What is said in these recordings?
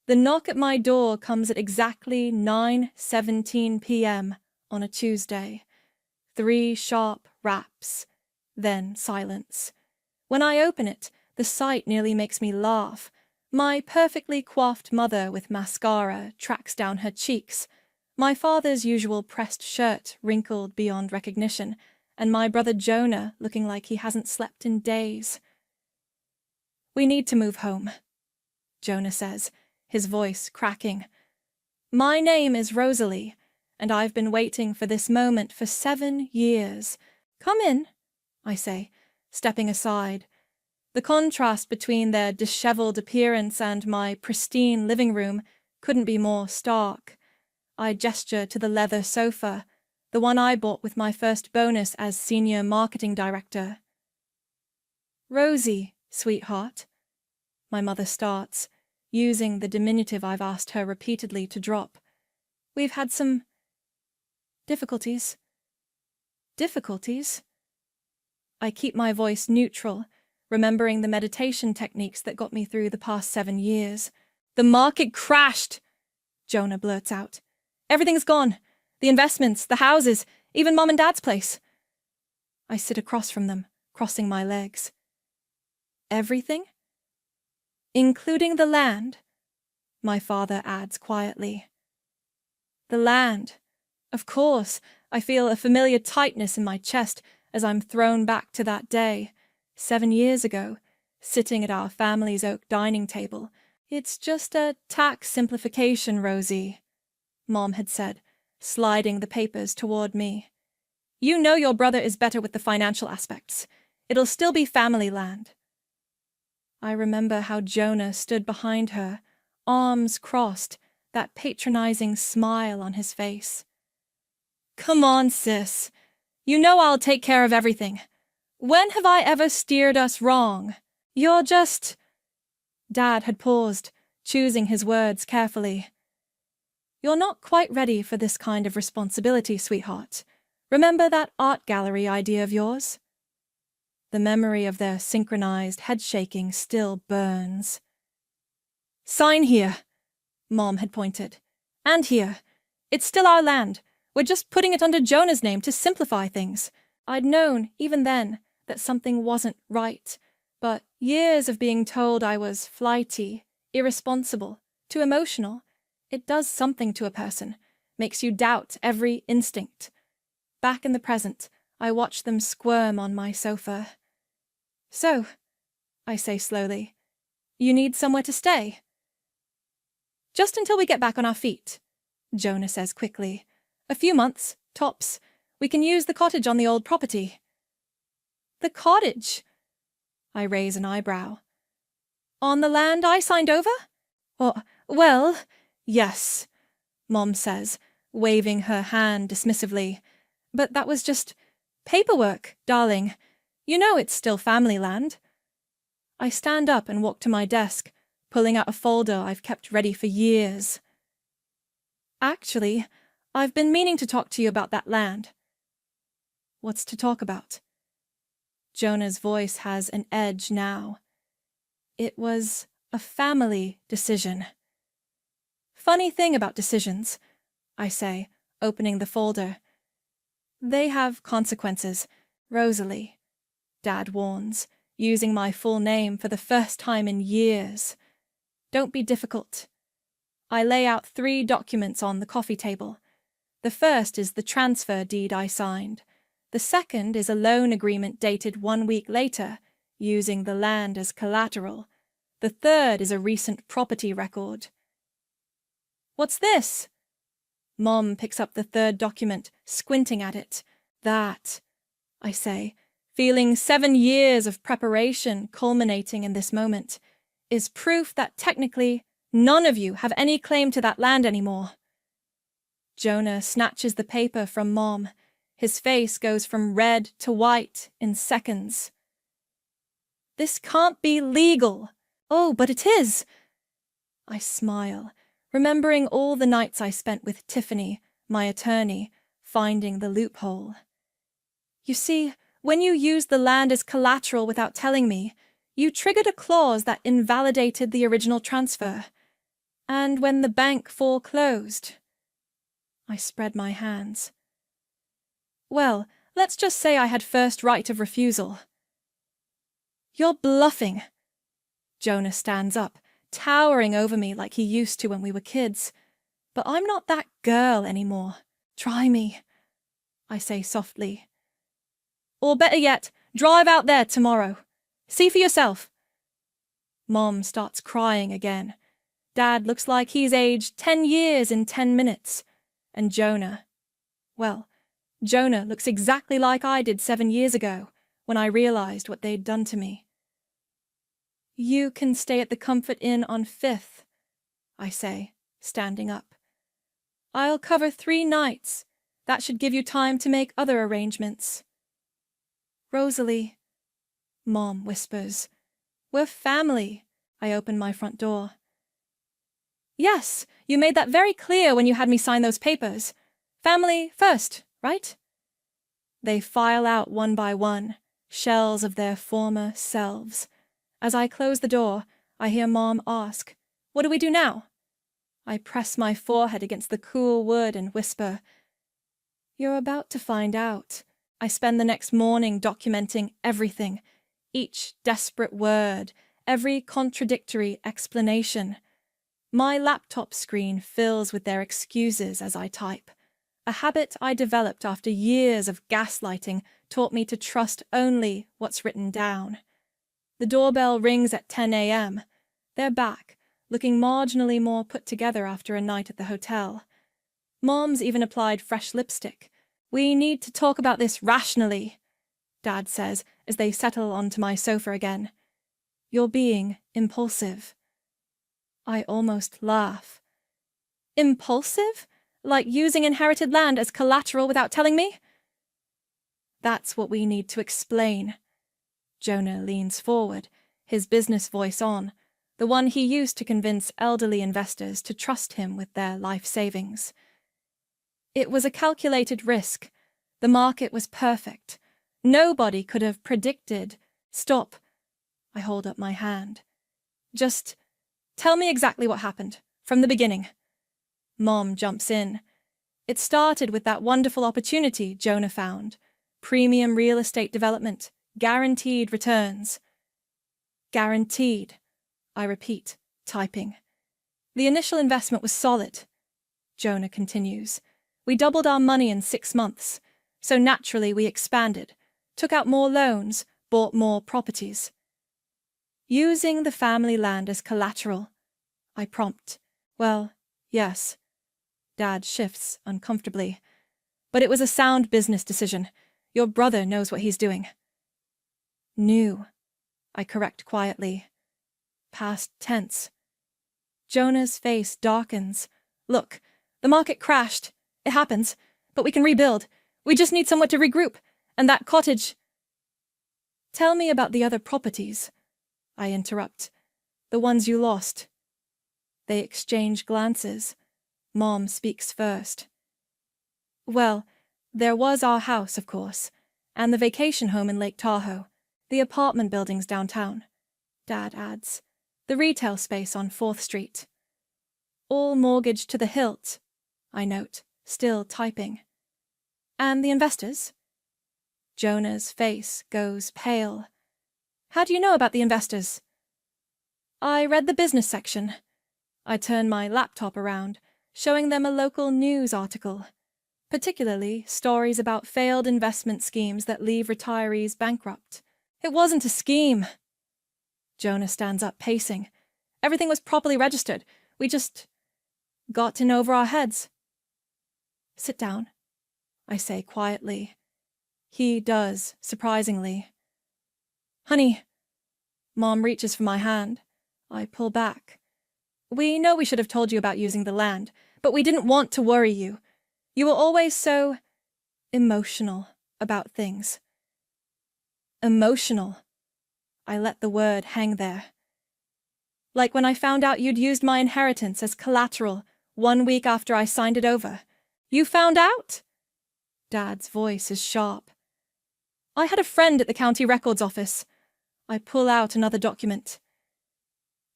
The knock at my door comes at exactly 9:17 p.m. on a Tuesday. 3 sharp raps, then silence. When I open it, the sight nearly makes me laugh. My perfectly coiffed mother with mascara tracks down her cheeks, my father's usual pressed shirt wrinkled beyond recognition, and my brother Jonah looking like he hasn't slept in days. "We need to move home," Jonah says, his voice cracking. "My name is Rosalie, and I've been waiting for this moment for 7 years. Come in," I say, stepping aside. The contrast between their disheveled appearance and my pristine living room couldn't be more stark. I gesture to the leather sofa, the one I bought with my first bonus as senior marketing director. "Rosie, sweetheart," my mother starts, using the diminutive I've asked her repeatedly to drop. "We've had some difficulties." "Difficulties?" I keep my voice neutral, remembering the meditation techniques that got me through the past 7 years. "The market crashed," Jonah blurts out. "Everything's gone. The investments, the houses, even Mom and Dad's place." I sit across from them, crossing my legs. "Everything?" "Including the land," my father adds quietly. "The land. Of course, I feel a familiar tightness in my chest as I'm thrown back to that day, 7 years ago, sitting at our family's oak dining table. "It's just a tax simplification, Rosie," Mom had said, sliding the papers toward me. "You know your brother is better with the financial aspects. It'll still be family land." I remember how Jonah stood behind her, arms crossed, that patronizing smile on his face. "Come on, sis. You know I'll take care of everything. When have I ever steered us wrong? You're just—" Dad had paused, choosing his words carefully. "You're not quite ready for this kind of responsibility, sweetheart. Remember that art gallery idea of yours?" The memory of their synchronized head-shaking still burns. "Sign here," Mom had pointed. "And here. It's still our land. We're just putting it under Jonah's name to simplify things." I'd known, even then, that something wasn't right, but years of being told I was flighty, irresponsible, too emotional, it does something to a person, makes you doubt every instinct. Back in the present, I watch them squirm on my sofa. "So," I say slowly, "you need somewhere to stay?" "Just until we get back on our feet," Jonah says quickly. "A few months, tops. We can use the cottage on the old property." "The cottage?" I raise an eyebrow. "On the land I signed over?" Well, yes," Mom says, waving her hand dismissively. "But that was just paperwork, darling. You know it's still family land." I stand up and walk to my desk, pulling out a folder I've kept ready for years. "Actually, I've been meaning to talk to you about that land." "What's to talk about?" Jonah's voice has an edge now. "It was a family decision." "Funny thing about decisions," I say, opening the folder. "They have consequences, Rosalie," Dad warns, using my full name for the first time in years. "Don't be difficult." I lay out 3 documents on the coffee table. The first is the transfer deed I signed. The second is a loan agreement dated 1 week later, using the land as collateral. The third is a recent property record. "What's this?" Mom picks up the third document, squinting at it. "That," I say, feeling 7 years of preparation culminating in this moment, "is proof that technically none of you have any claim to that land anymore." Jonah snatches the paper from Mom. His face goes from red to white in seconds. "This can't be legal." "Oh, but it is." I smile, remembering all the nights I spent with Tiffany, my attorney, finding the loophole. "You see, when you used the land as collateral without telling me, you triggered a clause that invalidated the original transfer. And when the bank foreclosed. I spread my hands. Well, let's just say I had first right of refusal. You're bluffing. Jonah stands up, towering over me like he used to when we were kids. But I'm not that girl anymore. Try me, I say softly. Or better yet, drive out there tomorrow. See for yourself. Mom starts crying again. Dad looks like he's aged 10 years in 10 minutes. And Jonah, well, Jonah looks exactly like I did 7 years ago when I realized what they'd done to me. You can stay at the Comfort Inn on 5th, I say, standing up. I'll cover 3 nights. That should give you time to make other arrangements. Rosalie, Mom whispers. We're family. I open my front door. Yes, you made that very clear when you had me sign those papers. Family first, right? They file out one by one, shells of their former selves. As I close the door, I hear Mom ask, What do we do now? I press my forehead against the cool wood and whisper, You're about to find out. I spend the next morning documenting everything, each desperate word, every contradictory explanation. My laptop screen fills with their excuses as I type. A habit I developed after years of gaslighting taught me to trust only what's written down. The doorbell rings at 10 a.m. They're back, looking marginally more put together after a night at the hotel. Mom's even applied fresh lipstick. We need to talk about this rationally, Dad says as they settle onto my sofa again. You're being impulsive. I almost laugh. Impulsive? Like using inherited land as collateral without telling me? That's what we need to explain. Jonah leans forward, his business voice on, the one he used to convince elderly investors to trust him with their life savings. It was a calculated risk. The market was perfect. Nobody could have predicted. Stop. I hold up my hand. Just tell me exactly what happened, from the beginning. Mom jumps in. It started with that wonderful opportunity Jonah found. Premium real estate development. Guaranteed returns. Guaranteed, I repeat, typing. The initial investment was solid. Jonah continues. We doubled our money in 6 months, so naturally we expanded, took out more loans, bought more properties. Using the family land as collateral, I prompt. Well, yes. Dad shifts uncomfortably. But it was a sound business decision. Your brother knows what he's doing. Knew, I correct quietly. Past tense. Jonah's face darkens. Look, the market crashed. It happens, but we can rebuild. We just need somewhere to regroup, and that cottage... Tell me about the other properties, I interrupt. The ones you lost. They exchange glances. Mom speaks first. Well, there was our house, of course, and the vacation home in Lake Tahoe, the apartment buildings downtown, Dad adds, the retail space on 4th Street. All mortgaged to the hilt, I note, still typing. And the investors? Jonah's face goes pale. How do you know about the investors? I read the business section. I turn my laptop around, showing them a local news article, particularly stories about failed investment schemes that leave retirees bankrupt. It wasn't a scheme. Jonah stands up, pacing. Everything was properly registered. We just got in over our heads. Sit down, I say quietly. He does, surprisingly. Honey. Mom reaches for my hand. I pull back. We know we should have told you about using the land, but we didn't want to worry you. You were always so emotional about things. Emotional. I let the word hang there. Like when I found out you'd used my inheritance as collateral 1 week after I signed it over. You found out? Dad's voice is sharp. I had a friend at the county records office. I pull out another document.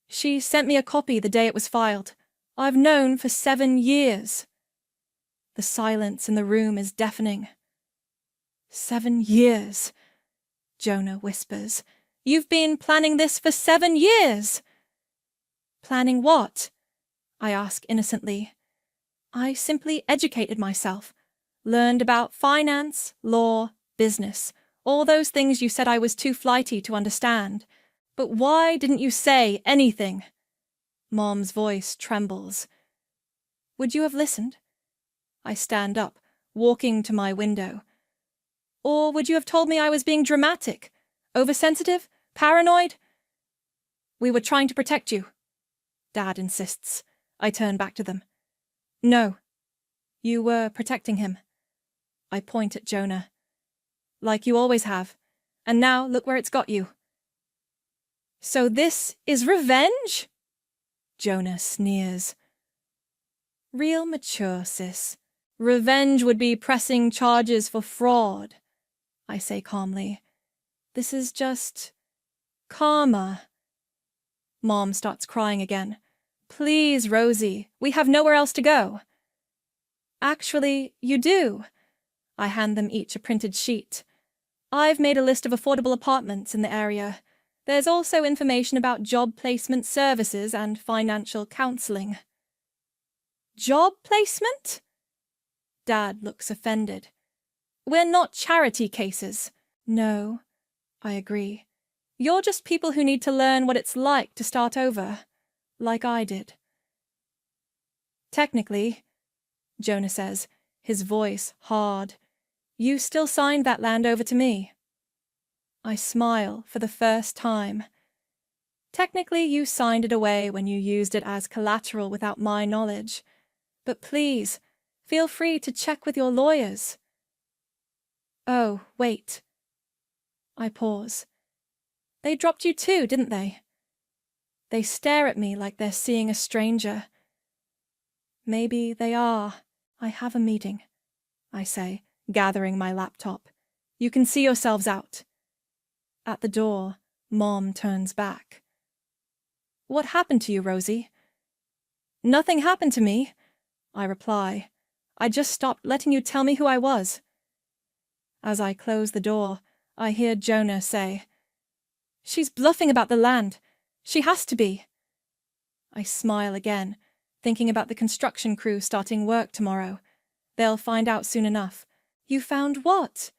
She sent me a copy the day it was filed. I've known for 7 years. The silence in the room is deafening. 7 years, Jonah whispers. You've been planning this for 7 years. Planning what? I ask innocently. I simply educated myself, learned about finance, law, business, all those things you said I was too flighty to understand. But why didn't you say anything? Mom's voice trembles. Would you have listened? I stand up, walking to my window. Or would you have told me I was being dramatic, oversensitive, paranoid? We were trying to protect you, Dad insists. I turn back to them. No, you were protecting him. I point at Jonah. Like you always have. And now look where it's got you. So this is revenge? Jonah sneers. Real mature, sis. Revenge would be pressing charges for fraud, I say calmly. This is just karma. Mom starts crying again. Please, Rosie, we have nowhere else to go. Actually, you do. I hand them each a printed sheet. I've made a list of affordable apartments in the area. There's also information about job placement services and financial counseling. Job placement? Dad looks offended. We're not charity cases. No, I agree. You're just people who need to learn what it's like to start over, like I did. Technically, Jonah says, his voice hard, you still signed that land over to me. I smile for the first time. Technically, you signed it away when you used it as collateral without my knowledge. But please, feel free to check with your lawyers. Oh, wait. I pause. They dropped you too, didn't they? They stare at me like they're seeing a stranger. Maybe they are. I have a meeting, I say, gathering my laptop. You can see yourselves out. At the door, Mom turns back. What happened to you, Rosie? Nothing happened to me, I reply. I just stopped letting you tell me who I was. As I close the door, I hear Jonah say, She's bluffing about the land. She has to be. I smile again, thinking about the construction crew starting work tomorrow. They'll find out soon enough. You found what?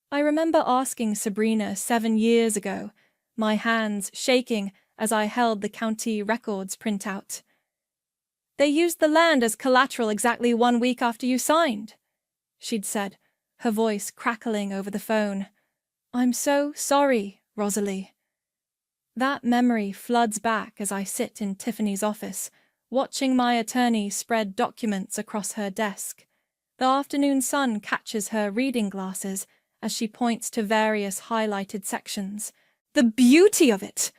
I remember asking Sabrina 7 years ago, my hands shaking as I held the county records printout. They used the land as collateral exactly 1 week after you signed, she'd said, her voice crackling over the phone. I'm so sorry, Rosalie. That memory floods back as I sit in Tiffany's office, watching my attorney spread documents across her desk. The afternoon sun catches her reading glasses as she points to various highlighted sections. The beauty of it,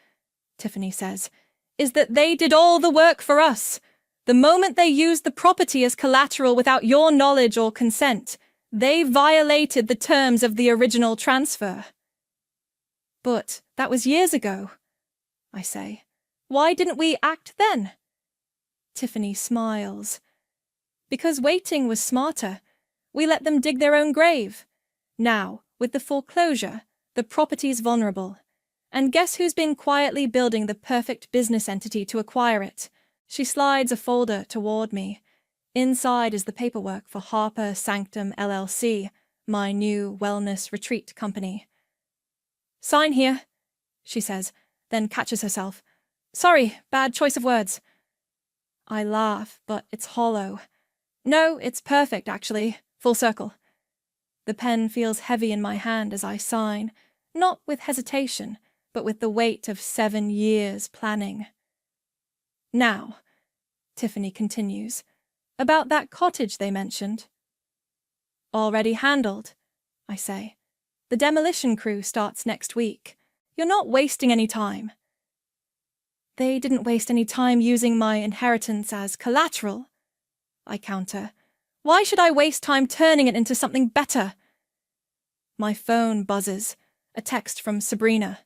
Tiffany says, is that they did all the work for us. The moment they used the property as collateral without your knowledge or consent, they violated the terms of the original transfer. But that was years ago, I say. Why didn't we act then? Tiffany smiles. Because waiting was smarter. We let them dig their own grave. Now, with the foreclosure, the property's vulnerable. And guess who's been quietly building the perfect business entity to acquire it? She slides a folder toward me. Inside is the paperwork for Harper Sanctum LLC, my new wellness retreat company. Sign here, she says, then catches herself. Sorry, bad choice of words. I laugh, but it's hollow. No, it's perfect, actually. Full circle. The pen feels heavy in my hand as I sign, not with hesitation, but with the weight of 7 years planning. Now, Tiffany continues, about that cottage they mentioned. Already handled, I say. The demolition crew starts next week. You're not wasting any time. They didn't waste any time using my inheritance as collateral, I counter. Why should I waste time turning it into something better? My phone buzzes, a text from Sabrina.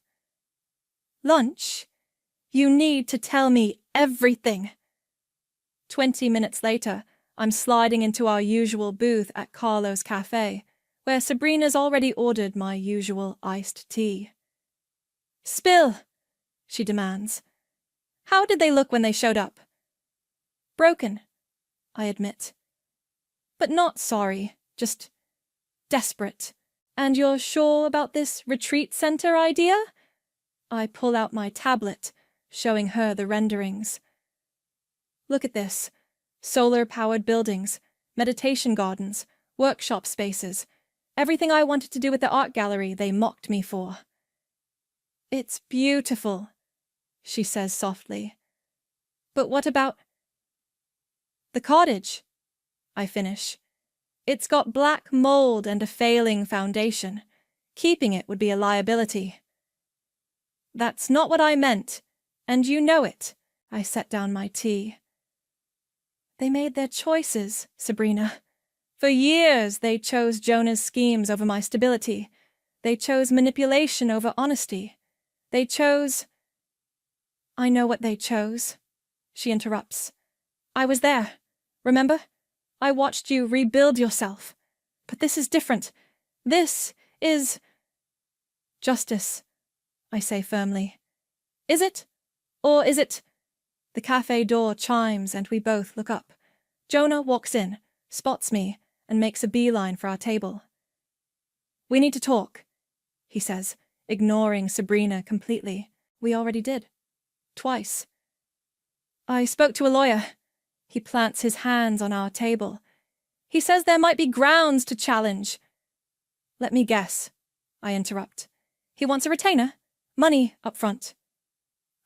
Lunch? You need to tell me everything. 20 minutes later, I'm sliding into our usual booth at Carlo's Cafe, where Sabrina's already ordered my usual iced tea. "Spill," she demands. "How did they look when they showed up?" "Broken," I admit. "But not sorry, just desperate. And you're sure about this retreat center idea?" I pull out my tablet, showing her the renderings. "Look at this. Solar-powered buildings, meditation gardens, workshop spaces. Everything I wanted to do with the art gallery they mocked me for." "It's beautiful," she says softly. "But what about—" "The cottage," I finish. "It's got black mold and a failing foundation. Keeping it would be a liability." "That's not what I meant, and you know it." I set down my tea. "They made their choices, Sabrina. For years they chose Jonah's schemes over my stability. They chose manipulation over honesty. They chose—" "I know what they chose," she interrupts. "I was there. Remember? I watched you rebuild yourself. But this is different. This is—" "Justice," I say firmly. "Is it? Or is it—" The cafe door chimes and we both look up. Jonah walks in, spots me, and makes a beeline for our table. "We need to talk," he says, ignoring Sabrina completely. We already did. Twice. "I spoke to a lawyer." He plants his hands on our table. "He says there might be grounds to challenge—" "Let me guess," I interrupt. "He wants a retainer? Money up front."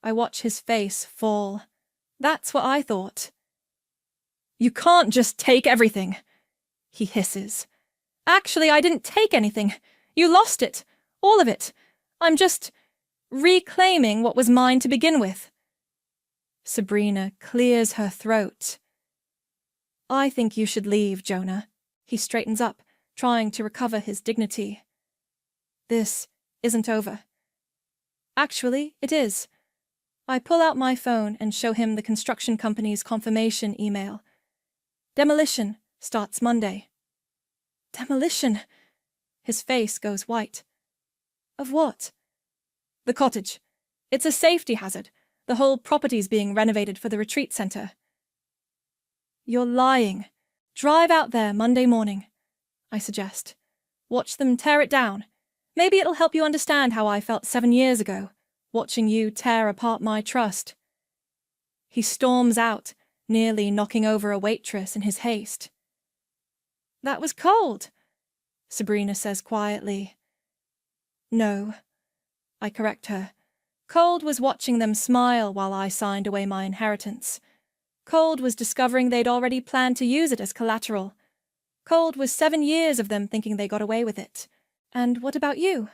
I watch his face fall. That's what I thought. "You can't just take everything," he hisses. "Actually, I didn't take anything. You lost it. All of it. I'm just reclaiming what was mine to begin with." Sabrina clears her throat. "I think you should leave, Jonah." He straightens up, trying to recover his dignity. "This isn't over." Actually, it is. I pull out my phone and show him the construction company's confirmation email. "Demolition starts Monday." "Demolition?" His face goes white. "Of what?" "The cottage. It's a safety hazard. The whole property's being renovated for the retreat center." "You're lying. Drive out there Monday morning," I suggest. "Watch them tear it down. Maybe it'll help you understand how I felt 7 years ago, watching you tear apart my trust." He storms out, nearly knocking over a waitress in his haste. "That was cold," Sabrina says quietly. "No," I correct her. Cold was watching them smile while I signed away my inheritance. Cold was discovering they'd already planned to use it as collateral. Cold was 7 years of them thinking they got away with it. "And what about you?"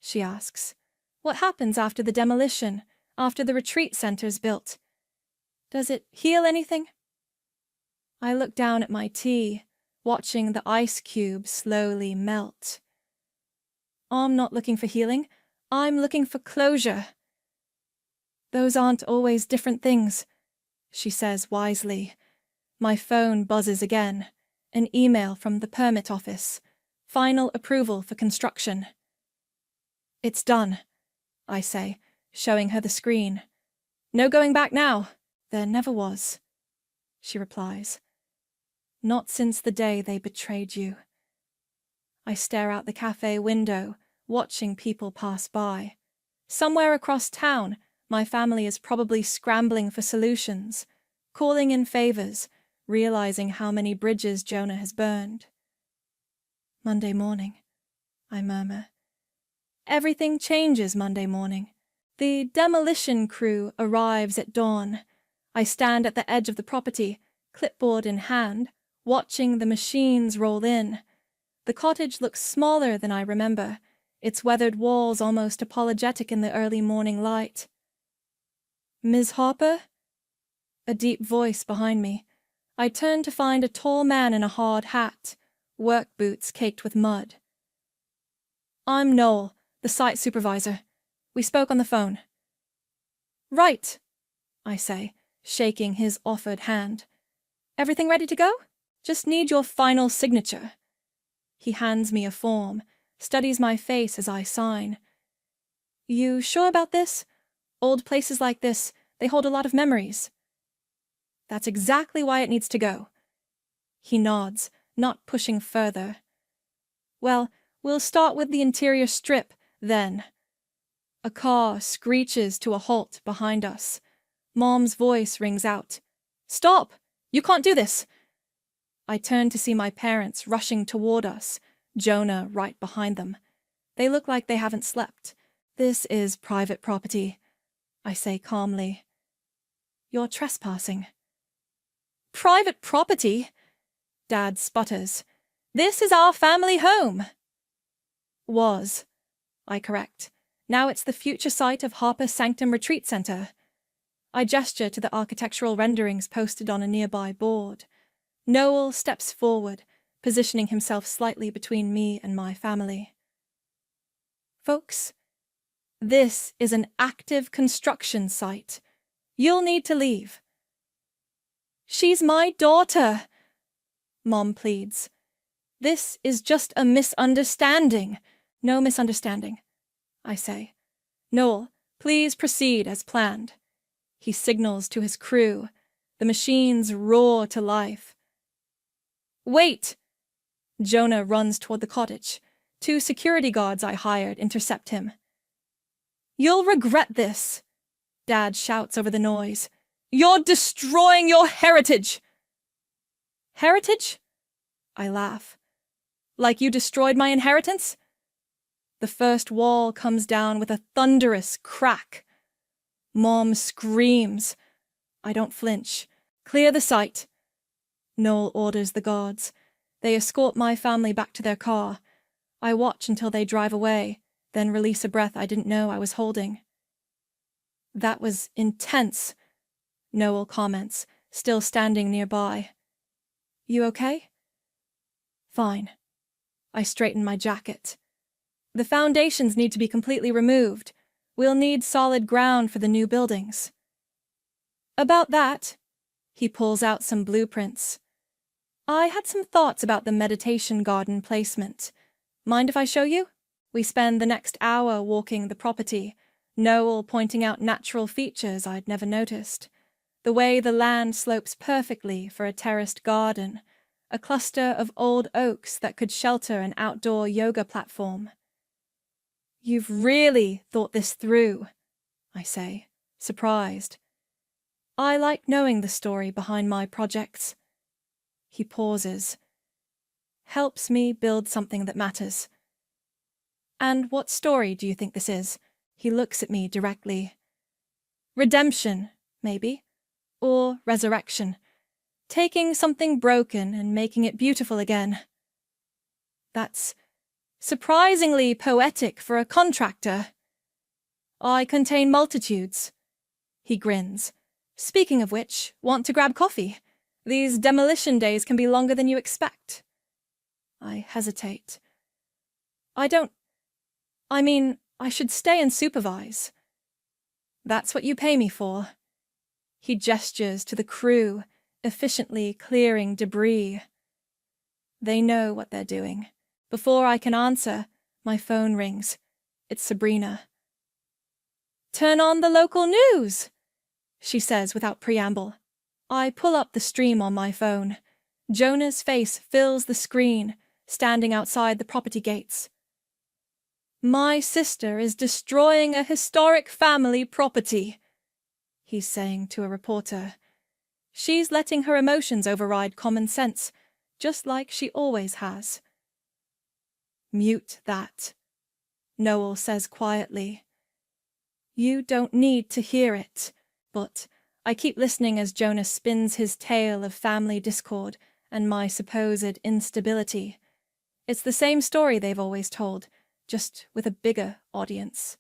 she asks. "What happens after the demolition, after the retreat center's built? Does it heal anything?" I look down at my tea, watching the ice cube slowly melt. "I'm not looking for healing. I'm looking for closure." "Those aren't always different things," she says wisely. My phone buzzes again. An email from the permit office. Final approval for construction. "It's done," I say, showing her the screen. "No going back now." "There never was," she replies. "Not since the day they betrayed you." I stare out the cafe window, watching people pass by. Somewhere across town, my family is probably scrambling for solutions, calling in favors, realizing how many bridges Jonah has burned. "Monday morning," I murmur. Everything changes Monday morning. The demolition crew arrives at dawn. I stand at the edge of the property, clipboard in hand, watching the machines roll in. The cottage looks smaller than I remember, its weathered walls almost apologetic in the early morning light. "Ms. Harper?" A deep voice behind me. I turn to find a tall man in a hard hat, work boots caked with mud. "I'm Noel, the site supervisor. We spoke on the phone." "Right," I say, shaking his offered hand. Everything ready to go? Just need your final signature. He hands me a form, studies my face as I sign. You sure about this? Old places like this, they hold a lot of memories. That's exactly why it needs to go. He nods, not pushing further. Well, we'll start with the interior strip, then. A car screeches to a halt behind us. Mom's voice rings out. Stop! You can't do this! I turn to see my parents rushing toward us, Jonah right behind them. They look like they haven't slept. This is private property, I say calmly. You're trespassing. Private property? Dad sputters. This is our family home. Was, I correct. Now it's the future site of Harper Sanctum Retreat Center. I gesture to the architectural renderings posted on a nearby board. Noel steps forward, positioning himself slightly between me and my family. Folks, this is an active construction site. You'll need to leave. She's my daughter, Mom pleads. This is just a misunderstanding. No misunderstanding, I say. Noel, please proceed as planned. He signals to his crew. The machines roar to life. Wait! Jonah runs toward the cottage. 2 security guards I hired intercept him. You'll regret this, Dad shouts over the noise. You're destroying your heritage! Heritage? I laugh. Like you destroyed my inheritance? The first wall comes down with a thunderous crack. Mom screams. I don't flinch. Clear the site. Noel orders the guards. They escort my family back to their car. I watch until they drive away, then release a breath I didn't know I was holding. That was intense, Noel comments, still standing nearby. You okay? Fine. I straighten my jacket. The foundations need to be completely removed. We'll need solid ground for the new buildings. About that, he pulls out some blueprints. I had some thoughts about the meditation garden placement. Mind if I show you? We spend the next hour walking the property, Noel pointing out natural features I'd never noticed. The way the land slopes perfectly for a terraced garden, a cluster of old oaks that could shelter an outdoor yoga platform. You've really thought this through, I say, surprised. I like knowing the story behind my projects. He pauses. Helps me build something that matters. And what story do you think this is? He looks at me directly. Redemption, maybe. Or resurrection. Taking something broken and making it beautiful again. That's surprisingly poetic for a contractor. I contain multitudes. He grins. Speaking of which, want to grab coffee? These demolition days can be longer than you expect. I hesitate. I should stay and supervise. That's what you pay me for. He gestures to the crew, efficiently clearing debris. They know what they're doing. Before I can answer, my phone rings. It's Sabrina. Turn on the local news, she says without preamble. I pull up the stream on my phone. Jonah's face fills the screen, standing outside the property gates. My sister is destroying a historic family property, he's saying to a reporter. She's letting her emotions override common sense, just like she always has. Mute that, Noel says quietly. You don't need to hear it, but I keep listening as Jonah spins his tale of family discord and my supposed instability. It's the same story they've always told, just with a bigger audience.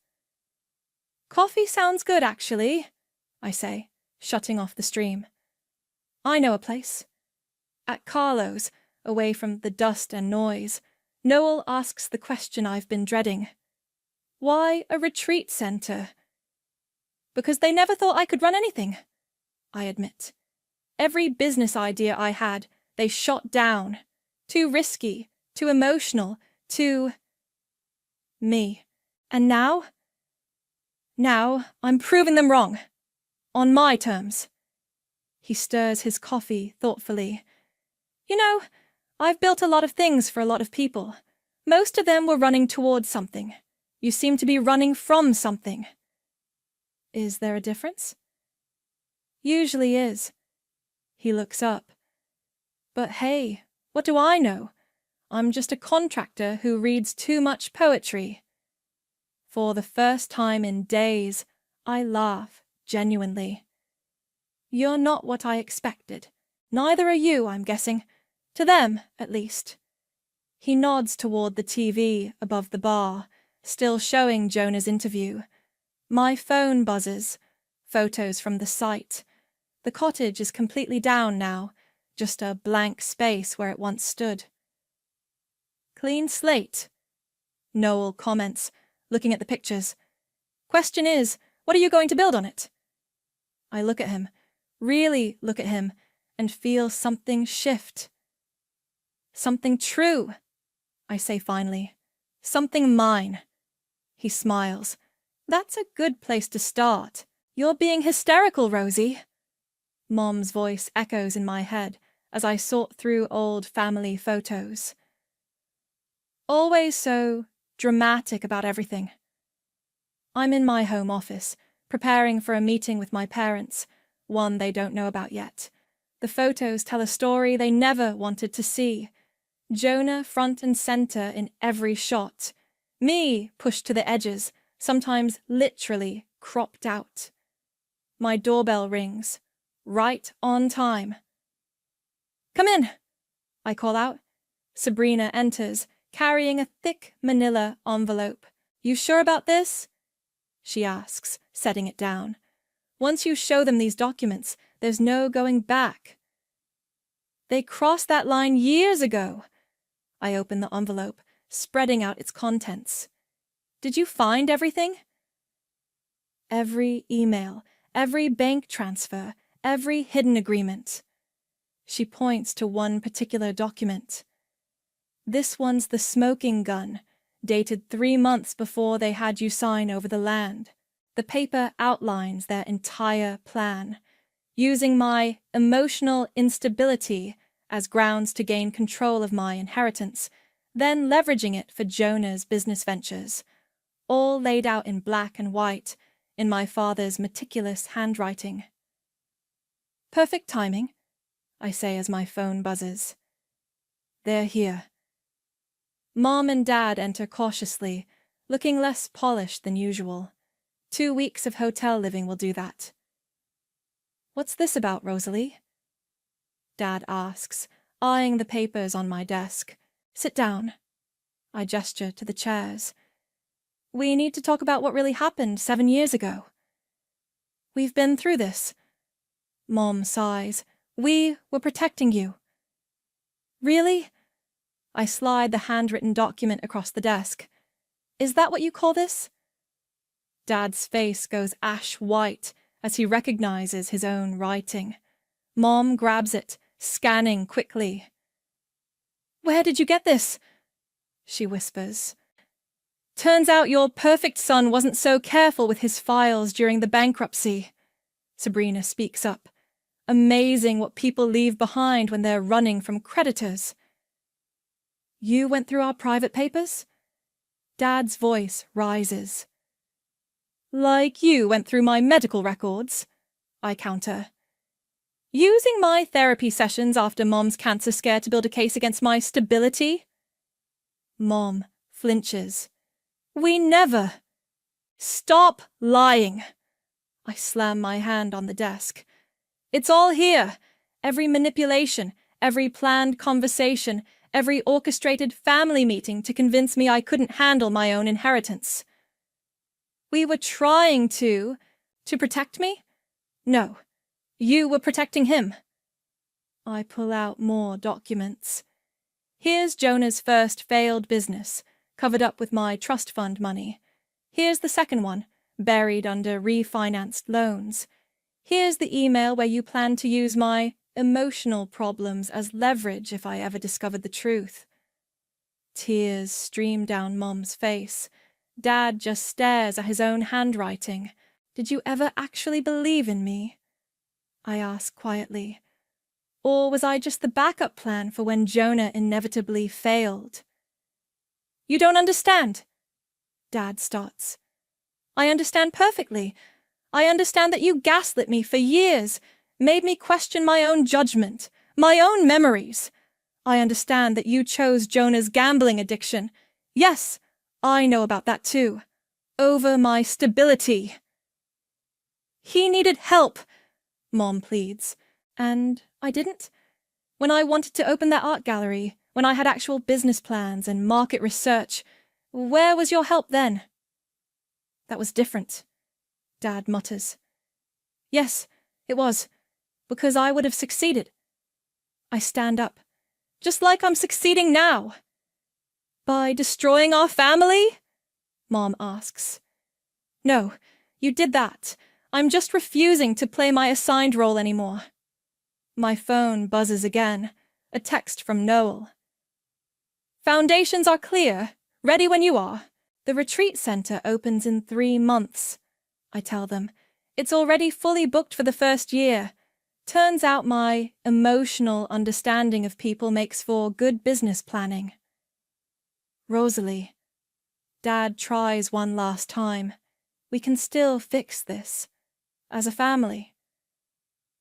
Coffee sounds good, actually, I say, shutting off the stream. I know a place. At Carlo's, away from the dust and noise, Noel asks the question I've been dreading. Why a retreat center? Because they never thought I could run anything, I admit. Every business idea I had, they shot down. Too risky, too emotional, too... me. And now? Now I'm proving them wrong. On my terms. He stirs his coffee thoughtfully. You know, I've built a lot of things for a lot of people. Most of them were running towards something. You seem to be running from something. Is there a difference? Usually is. He looks up. But hey, what do I know? I'm just a contractor who reads too much poetry. For the first time in days, I laugh genuinely. You're not what I expected. Neither are you, I'm guessing. To them, at least. He nods toward the TV above the bar, still showing Jonah's interview. My phone buzzes. Photos from the site. The cottage is completely down now, just a blank space where it once stood. Clean slate, Noel comments, looking at the pictures. Question is, what are you going to build on it? I look at him, really look at him, and feel something shift. Something true, I say finally. Something mine. He smiles. That's a good place to start. You're being hysterical, Rosie. Mom's voice echoes in my head as I sort through old family photos. Always so dramatic about everything. I'm in my home office, preparing for a meeting with my parents, one they don't know about yet. The photos tell a story they never wanted to see. Jonah front and center in every shot. Me pushed to the edges, sometimes literally cropped out. My doorbell rings. Right on time. Come in, I call out. Sabrina enters, carrying a thick manila envelope. You sure about this? She asks, setting it down. Once you show them these documents, there's no going back. They crossed that line years ago. I open the envelope, spreading out its contents. Did you find everything? Every email, every bank transfer, every hidden agreement. She points to one particular document. This one's the smoking gun, dated 3 months before they had you sign over the land. The paper outlines their entire plan, using my emotional instability as grounds to gain control of my inheritance, then leveraging it for Jonah's business ventures, all laid out in black and white in my father's meticulous handwriting. Perfect timing, I say as my phone buzzes. They're here. Mom and Dad enter cautiously, looking less polished than usual. 2 weeks of hotel living will do that. What's this about, Rosalie? Dad asks, eyeing the papers on my desk. Sit down. I gesture to the chairs. We need to talk about what really happened 7 years ago. We've been through this. Mom sighs. We were protecting you. Really? I slide the handwritten document across the desk. Is that what you call this? Dad's face goes ash white as he recognizes his own writing. Mom grabs it, scanning quickly. Where did you get this? She whispers. Turns out your perfect son wasn't so careful with his files during the bankruptcy. Sabrina speaks up. Amazing what people leave behind when they're running from creditors. You went through our private papers? Dad's voice rises. Like you went through my medical records, I counter. Using my therapy sessions after Mom's cancer scare to build a case against my stability? Mom flinches. We never. Stop lying. I slam my hand on the desk. It's all here. Every manipulation, every planned conversation, every orchestrated family meeting to convince me I couldn't handle my own inheritance. We were trying to protect me? No, you were protecting him. I pull out more documents. Here's Jonah's first failed business, covered up with my trust fund money. Here's the second one, buried under refinanced loans. Here's the email where you plan to use my emotional problems as leverage if I ever discovered the truth. Tears stream down Mom's face. Dad just stares at his own handwriting. Did you ever actually believe in me? I ask quietly. Or was I just the backup plan for when Jonah inevitably failed? You don't understand, Dad starts. I understand perfectly. I understand that you gaslit me for years, made me question my own judgment, my own memories. I understand that you chose Jonah's gambling addiction. Yes, I know about that too. Over my stability. He needed help, Mom pleads. And I didn't. When I wanted to open that art gallery, when I had actual business plans and market research, where was your help then? That was different, Dad mutters. Yes, it was, because I would have succeeded. I stand up, just like I'm succeeding now. By destroying our family? Mom asks. No, you did that. I'm just refusing to play my assigned role anymore. My phone buzzes again, a text from Noel. Foundations are clear, ready when you are. The retreat center opens in 3 months. I tell them. It's already fully booked for the first year. Turns out my emotional understanding of people makes for good business planning. Rosalie. Dad tries one last time. We can still fix this. As a family.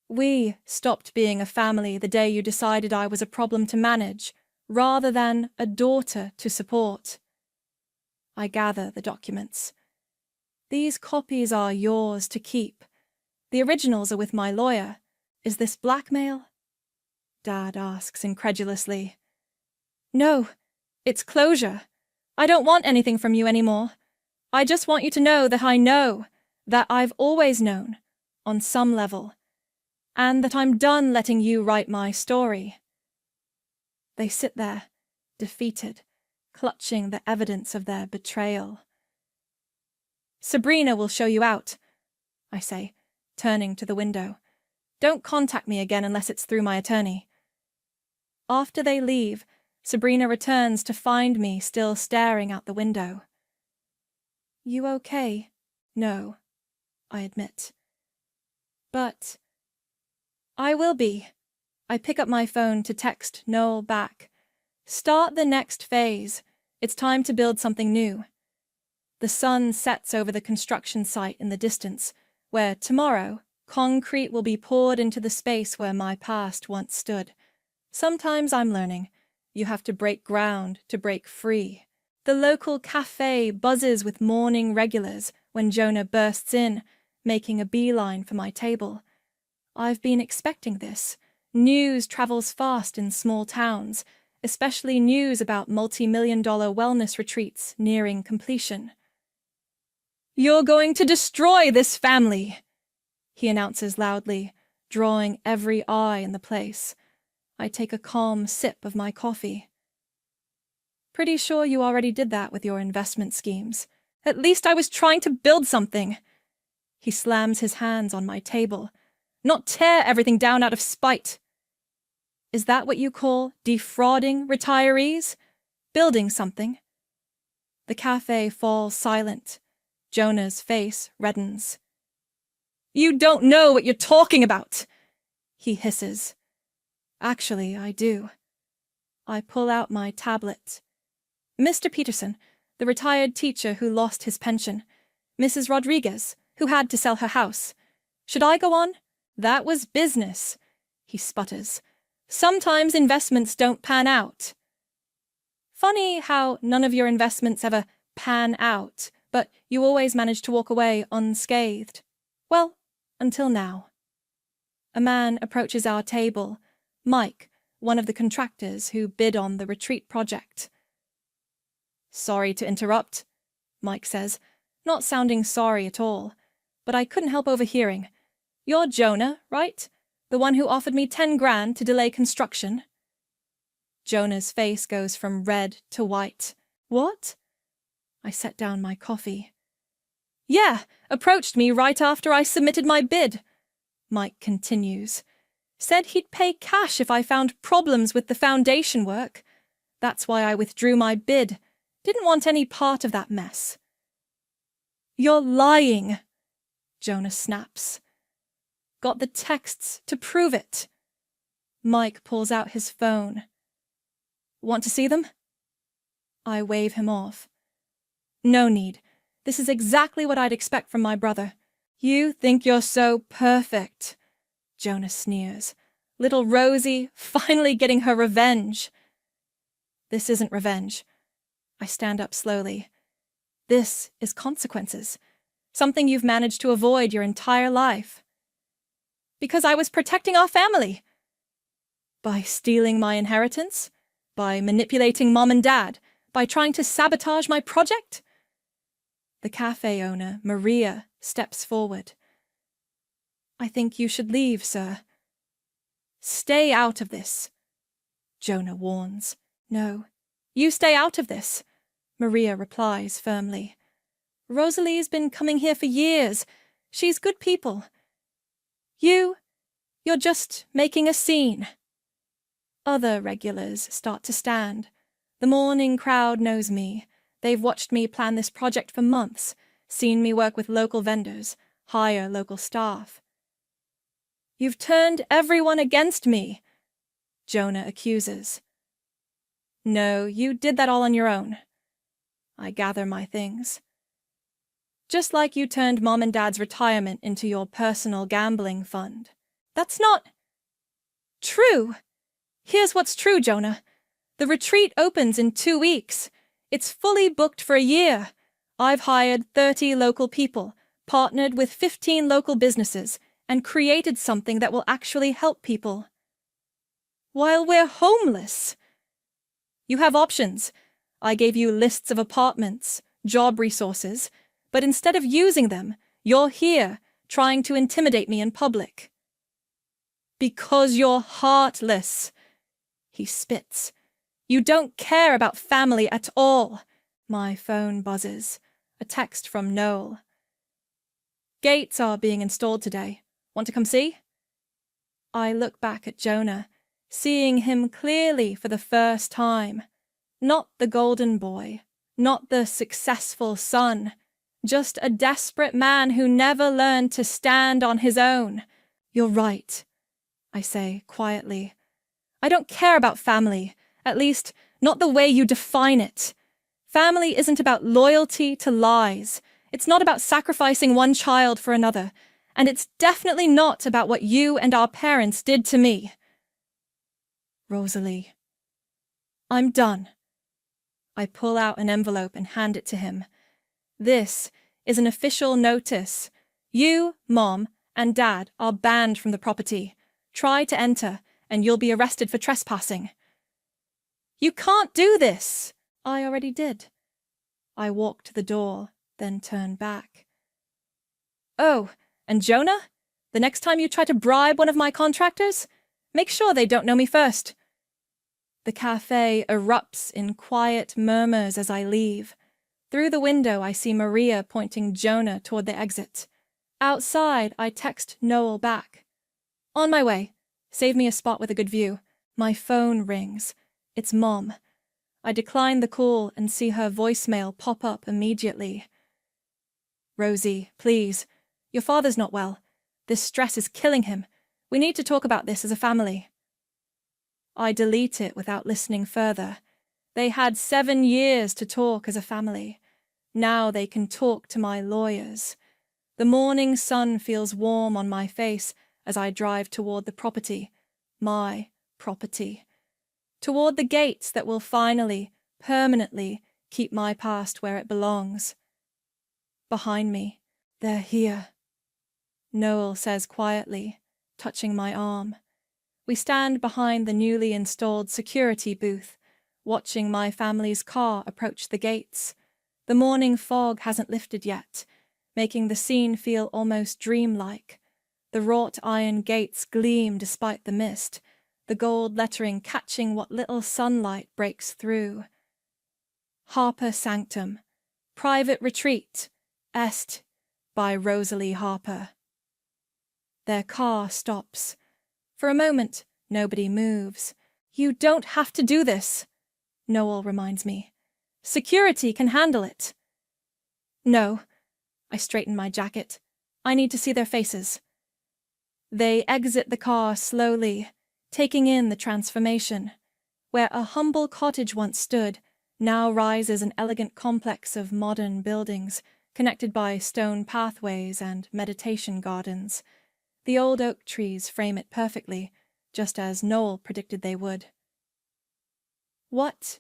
We stopped being a family the day you decided I was a problem to manage, rather than a daughter to support. I gather the documents. These copies are yours to keep. The originals are with my lawyer. Is this blackmail? Dad asks incredulously. No, it's closure. I don't want anything from you anymore. I just want you to know that I know, that I've always known, on some level, and that I'm done letting you write my story. They sit there, defeated, clutching the evidence of their betrayal. Sabrina will show you out, I say, turning to the window. Don't contact me again unless it's through my attorney. After they leave, Sabrina returns to find me still staring out the window. You okay? No, I admit. But I will be. I pick up my phone to text Noel back. Start the next phase. It's time to build something new. The sun sets over the construction site in the distance, where tomorrow concrete will be poured into the space where my past once stood. Sometimes I'm learning. You have to break ground to break free. The local cafe buzzes with morning regulars when Jonah bursts in, making a beeline for my table. I've been expecting this. News travels fast in small towns, especially news about multi-million-dollar wellness retreats nearing completion. You're going to destroy this family, he announces loudly, drawing every eye in the place. I take a calm sip of my coffee. Pretty sure you already did that with your investment schemes. At least I was trying to build something. He slams his hands on my table. Not tear everything down out of spite. Is that what you call defrauding retirees? Building something? The cafe falls silent. Jonah's face reddens. You don't know what you're talking about, he hisses. Actually, I do. I pull out my tablet. Mr. Peterson, the retired teacher who lost his pension. Mrs. Rodriguez, who had to sell her house. Should I go on? That was business, he sputters. Sometimes investments don't pan out. Funny how none of your investments ever pan out, but you always manage to walk away unscathed. Well, until now. A man approaches our table, Mike, one of the contractors who bid on the retreat project. Sorry to interrupt, Mike says, not sounding sorry at all, but I couldn't help overhearing. You're Jonah, right? The one who offered me 10 grand to delay construction? Jonah's face goes from red to white. What? I set down my coffee. Yeah, approached me right after I submitted my bid, Mike continues. Said he'd pay cash if I found problems with the foundation work. That's why I withdrew my bid. Didn't want any part of that mess. You're lying, Jonah snaps. Got the texts to prove it. Mike pulls out his phone. Want to see them? I wave him off. No need. This is exactly what I'd expect from my brother. You think you're so perfect, Jonah sneers. Little Rosie finally getting her revenge. This isn't revenge. I stand up slowly. This is consequences. Something you've managed to avoid your entire life. Because I was protecting our family. By stealing my inheritance? By manipulating Mom and Dad? By trying to sabotage my project? The cafe owner, Maria, steps forward. I think you should leave, sir. Stay out of this, Jonah warns. No, you stay out of this, Maria replies firmly. Rosalie's been coming here for years. She's good people. You're just making a scene. Other regulars start to stand. The morning crowd knows me. They've watched me plan this project for months, seen me work with local vendors, hire local staff. You've turned everyone against me, Jonah accuses. No, you did that all on your own. I gather my things. Just like you turned Mom and Dad's retirement into your personal gambling fund. That's not true. Here's what's true, Jonah. The retreat opens in 2 weeks. It's fully booked for a year. I've hired 30 local people, partnered with 15 local businesses, and created something that will actually help people. While we're homeless. You have options. I gave you lists of apartments, job resources, but instead of using them, you're here, trying to intimidate me in public. Because you're heartless. He spits. You don't care about family at all. My phone buzzes. A text from Noel. Gates are being installed today. Want to come see? I look back at Jonah, seeing him clearly for the first time. Not the golden boy, not the successful son, just a desperate man who never learned to stand on his own. You're right, I say quietly. I don't care about family, at least not the way you define it. Family isn't about loyalty to lies. It's not about sacrificing one child for another. And it's definitely not about what you and our parents did to me. Rosalie. I'm done. I pull out an envelope and hand it to him. This is an official notice. You, Mom, and Dad are banned from the property. Try to enter, and you'll be arrested for trespassing. You can't do this! I already did. I walk to the door, then turn back. Oh, and Jonah? The next time you try to bribe one of my contractors, make sure they don't know me first. The cafe erupts in quiet murmurs as I leave. Through the window I see Maria pointing Jonah toward the exit. Outside I text Noel back. On my way. Save me a spot with a good view. My phone rings. It's Mom. I decline the call and see her voicemail pop up immediately. Rosie, please. Your father's not well. This stress is killing him. We need to talk about this as a family. I delete it without listening further. They had 7 years to talk as a family. Now they can talk to my lawyers. The morning sun feels warm on my face as I drive toward the property, my property. Toward the gates that will finally, permanently, keep my past where it belongs. Behind me, they're here. Noel says quietly, touching my arm. We stand behind the newly installed security booth, watching my family's car approach the gates. The morning fog hasn't lifted yet, making the scene feel almost dreamlike. The wrought iron gates gleam despite the mist, the gold lettering catching what little sunlight breaks through. Harper Sanctum, Private Retreat, Est, by Rosalie Harper. Their car stops. For a moment, nobody moves. You don't have to do this, Noel reminds me. Security can handle it. No. I straighten my jacket. I need to see their faces. They exit the car slowly, taking in the transformation. Where a humble cottage once stood, now rises an elegant complex of modern buildings, connected by stone pathways and meditation gardens. The old oak trees frame it perfectly, just as Noel predicted they would. What?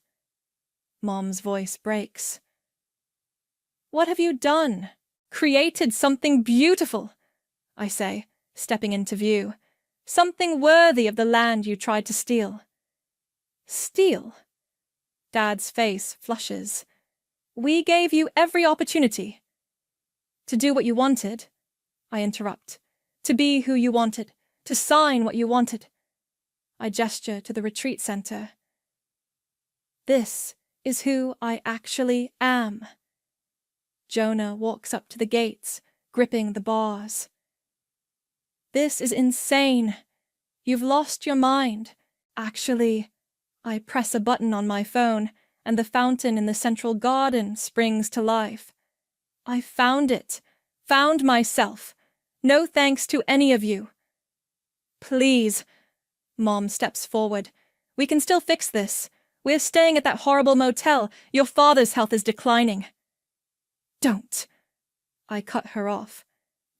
Mom's voice breaks. What have you done? Created something beautiful, I say, stepping into view. Something worthy of the land you tried to steal. Steal? Dad's face flushes. We gave you every opportunity. To do what you wanted, I interrupt. To be who you wanted. To sign what you wanted. I gesture to the retreat center. This is who I actually am. Jonah walks up to the gates, gripping the bars. This is insane. You've lost your mind. Actually, I press a button on my phone, and the fountain in the central garden springs to life. I found it. Found myself. No thanks to any of you. Please. Mom steps forward. We can still fix this. We're staying at that horrible motel. Your father's health is declining. Don't. I cut her off.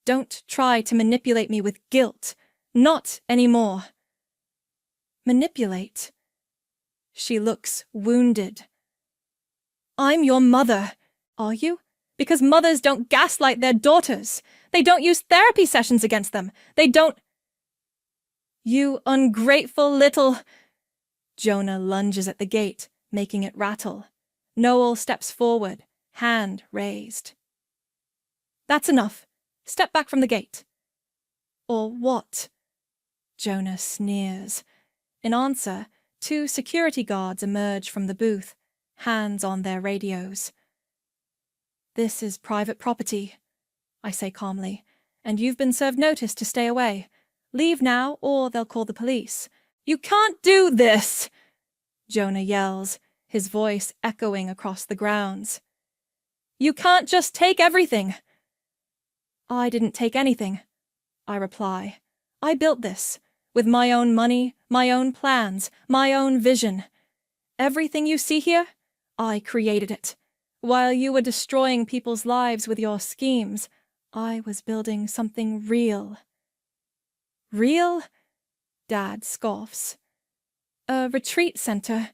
Don't try to manipulate me with guilt. Not anymore. Manipulate? She looks wounded. I'm your mother. Are you? Because mothers don't gaslight their daughters. They don't use therapy sessions against them. They don't... You ungrateful little... Jonah lunges at the gate, making it rattle. Noel steps forward, hand raised. That's enough. Step back from the gate. Or what? Jonah sneers. In answer, 2 security guards emerge from the booth, hands on their radios. This is private property, I say calmly, and you've been served notice to stay away. Leave now, or they'll call the police. You can't do this! Jonah yells, his voice echoing across the grounds. You can't just take everything. I didn't take anything, I reply. I built this, with my own money, my own plans, my own vision. Everything you see here, I created it. While you were destroying people's lives with your schemes, I was building something real. Real? Dad scoffs. A retreat center.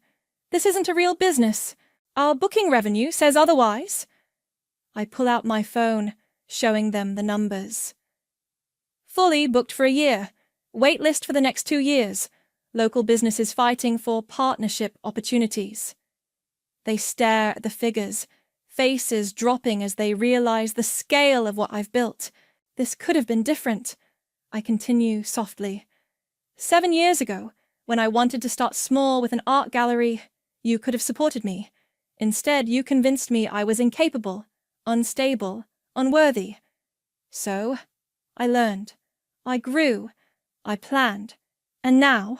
This isn't a real business. Our booking revenue says otherwise. I pull out my phone, showing them the numbers. Fully booked for a year. Wait list for the next 2 years. Local businesses fighting for partnership opportunities. They stare at the figures, faces dropping as they realize the scale of what I've built. This could have been different. I continue softly. 7 years ago, when I wanted to start small with an art gallery, you could have supported me. Instead, you convinced me I was incapable, unstable, unworthy. So, I learned. I grew. I planned. And now,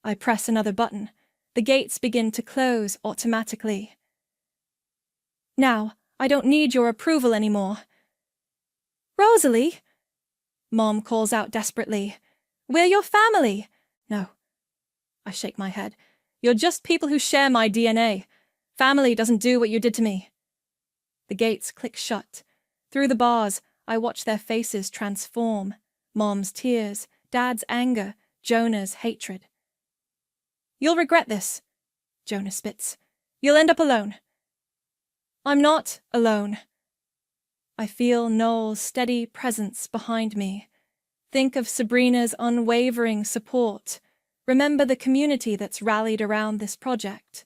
I press another button. The gates begin to close automatically. Now, I don't need your approval anymore. Rosalie! Mom calls out desperately. We're your family. No. I shake my head. You're just people who share my DNA. Family doesn't do what you did to me. The gates click shut. Through the bars, I watch their faces transform. Mom's tears, Dad's anger, Jonah's hatred. You'll regret this, Jonah spits. You'll end up alone. I'm not alone. I feel Noel's steady presence behind me. Think of Sabrina's unwavering support. Remember the community that's rallied around this project.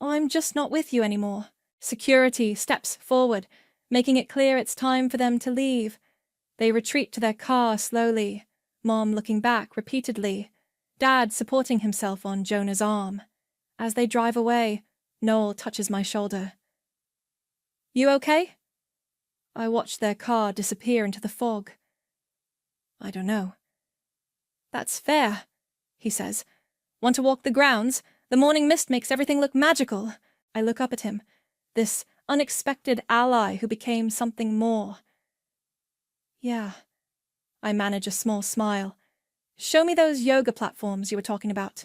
I'm just not with you anymore. Security steps forward, making it clear it's time for them to leave. They retreat to their car slowly, Mom looking back repeatedly, Dad supporting himself on Jonah's arm. As they drive away, Noel touches my shoulder. You okay? I watch their car disappear into the fog. I don't know. That's fair, he says. Want to walk the grounds? The morning mist makes everything look magical. I look up at him, this unexpected ally who became something more. Yeah. I manage a small smile. Show me those yoga platforms you were talking about.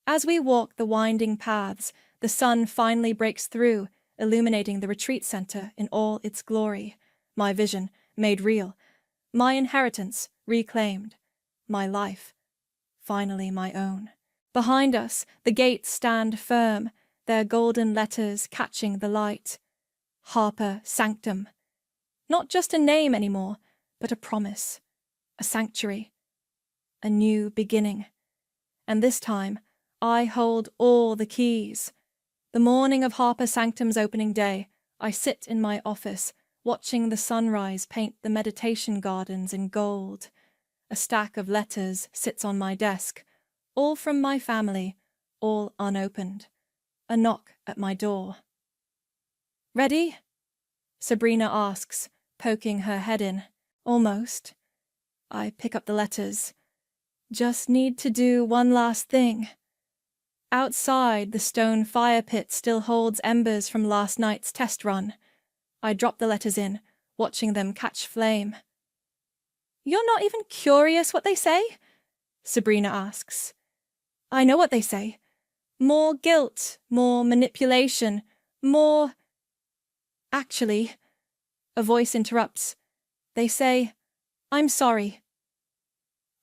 As we walk the winding paths, the sun finally breaks through, illuminating the retreat center in all its glory. My vision made real. My inheritance reclaimed. My life finally my own. Behind us, the gates stand firm, their golden letters catching the light. Harper Sanctum. Not just a name anymore, but a promise, a sanctuary, a new beginning. And this time, I hold all the keys. The morning of Harper Sanctum's opening day, I sit in my office, watching the sunrise paint the meditation gardens in gold. A stack of letters sits on my desk, all from my family, all unopened. A knock at my door. Ready? Sabrina asks, poking her head in. Almost. I pick up the letters. Just need to do one last thing. Outside, the stone fire pit still holds embers from last night's test run. I drop the letters in, watching them catch flame. You're not even curious what they say? Sabrina asks. I know what they say. More guilt, more manipulation, more... Actually, a voice interrupts. They say, I'm sorry.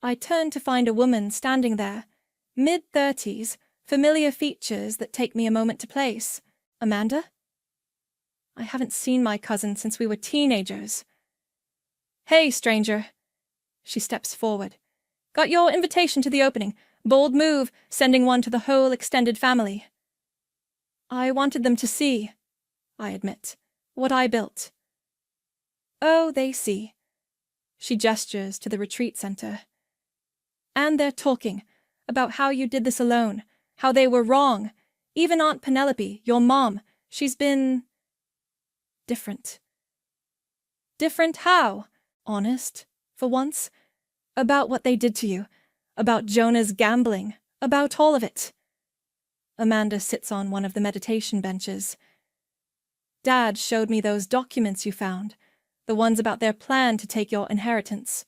I turn to find a woman standing there, mid-30s, familiar features that take me a moment to place. Amanda? I haven't seen my cousin since we were teenagers. Hey, stranger. She steps forward. Got your invitation to the opening. Bold move, sending one to the whole extended family. I wanted them to see, I admit, what I built. Oh, they see. She gestures to the retreat center. And they're talking about how you did this alone, how they were wrong. Even Aunt Penelope, your mom, she's been... different. Different how? Honest, for once. About what they did to you. About Jonah's gambling. About all of it. Amanda sits on one of the meditation benches. Dad showed me those documents you found. The ones about their plan to take your inheritance.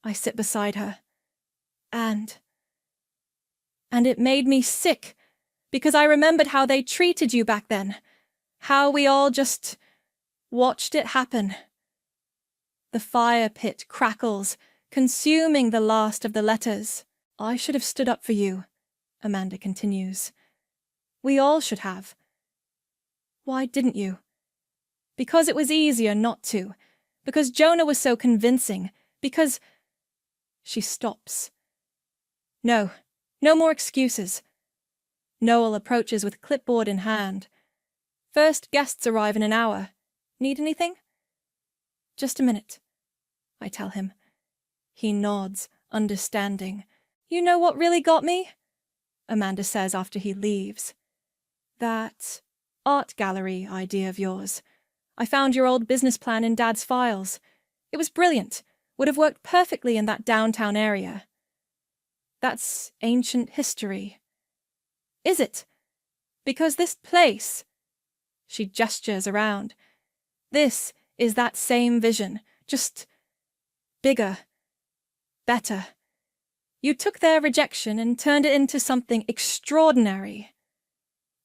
I sit beside her. And it made me sick, because I remembered how they treated you back then. How we all just watched it happen. The fire pit crackles, consuming the last of the letters. I should have stood up for you, Amanda continues. We all should have. Why didn't you? Because it was easier not to. Because Jonah was so convincing. Because... She stops. No more excuses. Noel approaches with clipboard in hand. First guests arrive in an hour. Need anything? Just a minute, I tell him. He nods, understanding. You know what really got me? Amanda says after he leaves. That art gallery idea of yours. I found your old business plan in Dad's files. It was brilliant. Would have worked perfectly in that downtown area. That's ancient history. Is it? Because this place... She gestures around. This is that same vision, just bigger, better. You took their rejection and turned it into something extraordinary.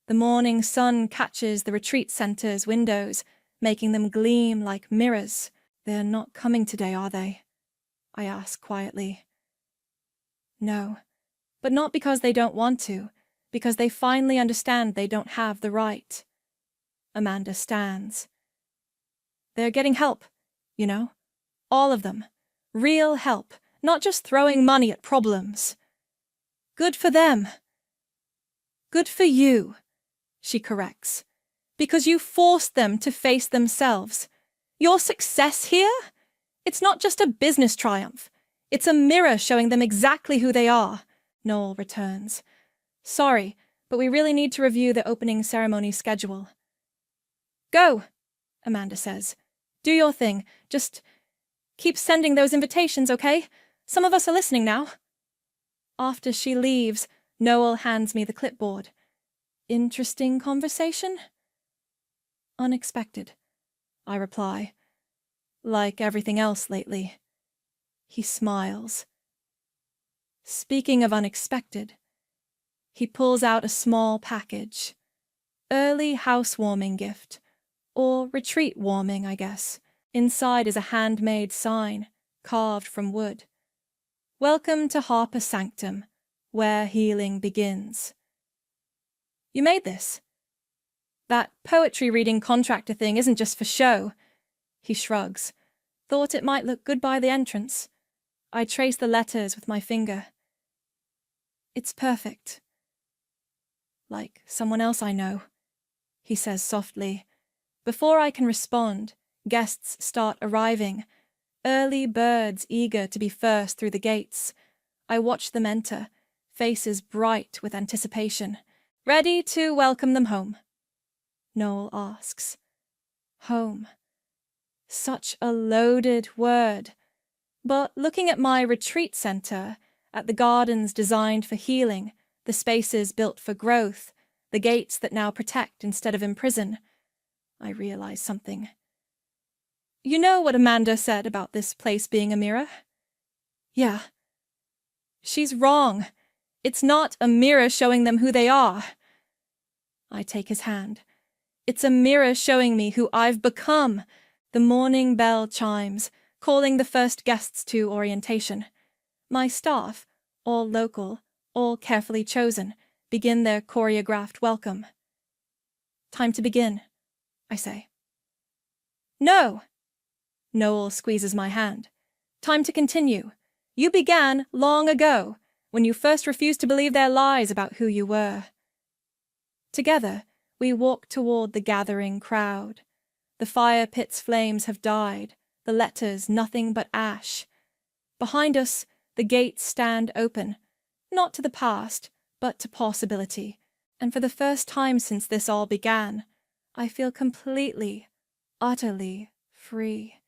The morning sun catches the retreat center's windows, making them gleam like mirrors. They're not coming today, are they? I ask quietly. No, but not because they don't want to, because they finally understand they don't have the right. Amanda stands. They're getting help, you know? All of them. Real help, not just throwing money at problems. Good for them. Good for you, she corrects, because you forced them to face themselves. Your success here? It's not just a business triumph. It's a mirror showing them exactly who they are, Noel returns. Sorry, but we really need to review the opening ceremony schedule. Go, Amanda says. Do your thing. Just keep sending those invitations, okay? Some of us are listening now. After she leaves, Noel hands me the clipboard. Interesting conversation? Unexpected, I reply. Like everything else lately. He smiles. Speaking of unexpected, he pulls out a small package. Early housewarming gift. Or retreat warming, I guess. Inside is a handmade sign, carved from wood. Welcome to Harper Sanctum, where healing begins. You made this? That poetry reading contractor thing isn't just for show. He shrugs. Thought it might look good by the entrance. I trace the letters with my finger. It's perfect. Like someone else I know, he says softly. Before I can respond, guests start arriving. Early birds eager to be first through the gates. I watch them enter, faces bright with anticipation. Ready to welcome them home? Noel asks. Home. Such a loaded word. But looking at my retreat center, at the gardens designed for healing, the spaces built for growth, the gates that now protect instead of imprison, I realize something. You know what Amanda said about this place being a mirror? Yeah. She's wrong. It's not a mirror showing them who they are. I take his hand. It's a mirror showing me who I've become. The morning bell chimes, calling the first guests to orientation. My staff, all local, all carefully chosen, begin their choreographed welcome. Time to begin, I say. No! Noel squeezes my hand. Time to continue. You began long ago, when you first refused to believe their lies about who you were. Together, we walk toward the gathering crowd. The fire pit's flames have died, the letters nothing but ash. Behind us, the gates stand open, not to the past, but to possibility. And for the first time since this all began, I feel completely, utterly free.